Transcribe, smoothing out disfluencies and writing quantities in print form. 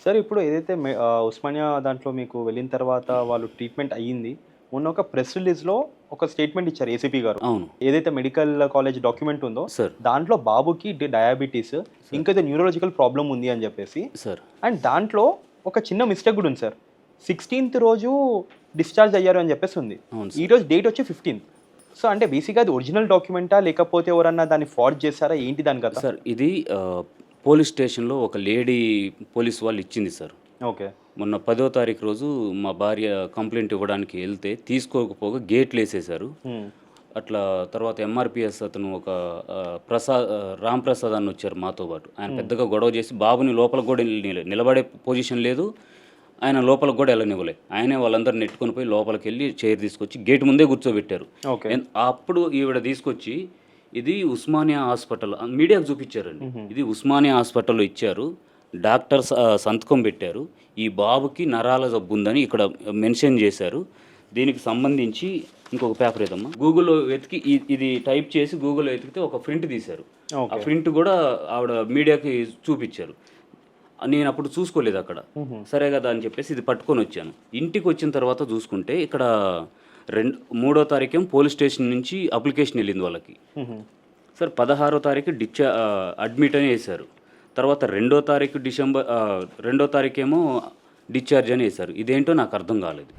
Sir ఇప్పుడు ఏదైతే ఉస్మానియా దాంట్లో మీకు వెళ్ళిన తర్వాత వాళ్ళు ట్రీట్మెంట్ అయ్యింది. మొన్న ఒక ప్రెస్ రిలీజ్‌లో ఒక స్టేట్మెంట్ ఇచ్చారు ఏసీపీ గారు. అవును. ఏదైతే మెడికల్ కాలేజ్ డాక్యుమెంట్ ఉందో సార్. దాంట్లో బాబుకి డయాబెటిస్ ఇంకా ఏదో న్యూరలాజికల్ ప్రాబ్లమ్ ఉంది అని చెప్పేసి. సార్. అండ్ దాంట్లో ఒక చిన్న మిస్టేక్ కూడా ఉంది సార్. 16థ్ రోజు డిశ్చార్జ్ అయ్యారు అని చెప్పేసి ఉంది. అవును ఈ సార్. రోజు డేట్ వచ్చి 15థ్. సో అంటే బేసిక్‌గా అది ఒరిజినల్ డాక్యుమెంటా లేకపోతే ఎవరన్నా దాన్ని ఫార్జ్ చేసారా? ఏంటి దాని కథ? సార్ ఇది పోలీస్ స్టేషన్‌లో ఒక లేడీ పోలీస్ వాళ్ళు ఇచ్చింది సార్. ఓకే. మొన్న 10వ తారీఖు రోజు మా భార్య కంప్లెయింట్ ఇవ్వడానికి వెళ్తే తీసుకోకపోగా గేట్లేసేశారు. హ్మ్. అట్లా తర్వాత ఎంఆర్‌పీఎస్ అతను ఒక రామ్ ప్రసాద్ అని వచ్చారు మాతో పాటు. ఆయన పెద్దగా గొడవ చేసి బాబుని లోపలికి కూడా నిలబడే పొజిషన్ లేదు. ఆయన లోపలికి కూడా వెళ్ళనివ్వలే. ఆయనే వాళ్ళందరూ నెట్టుకొని పోయి లోపలికెళ్ళి చైర్ తీసుకొచ్చి గేట్ ముందే కూర్చోబెట్టారు. ఓకే. అప్పుడు ఈవిడ తీసుకొచ్చి ఇది ఉస్మానియా హాస్పిటల్ మీడియాకు చూపించారండి. ఇది ఉస్మానియా హాస్పిటల్లో ఇచ్చారు. డాక్టర్ సంతకం పెట్టారు. ఈ బాబుకి నరాల జబ్బు ఉందని ఇక్కడ మెన్షన్ చేశారు. దీనికి సంబంధించి ఇంకొక పేపర్ ఏదమ్మా గూగుల్లో వెతికి ఇది టైప్ చేసి గూగుల్లో వెతికితే ఒక ప్రింట్ తీశారు. ఆ ప్రింట్ కూడా ఆవిడ మీడియాకి చూపించారు. నేను అప్పుడు చూసుకోలేదు అక్కడ. సరే కదా అని చెప్పేసి ఇది పట్టుకొని వచ్చాను. ఇంటికి వచ్చిన తర్వాత చూసుకుంటే ఇక్కడ 3వ తారీఖు పోలీస్ స్టేషన్ నుంచి అప్లికేషన్ వెళ్ళింది వాళ్ళకి. సార్ 16వ తారీఖు అడ్మిట్ అని వేశారు. తర్వాత 2వ తారీఖు 2వ తారీఖు ఏమో డిశ్చార్జ్ అని వేశారు. ఇదేంటో నాకు అర్థం కాలేదు.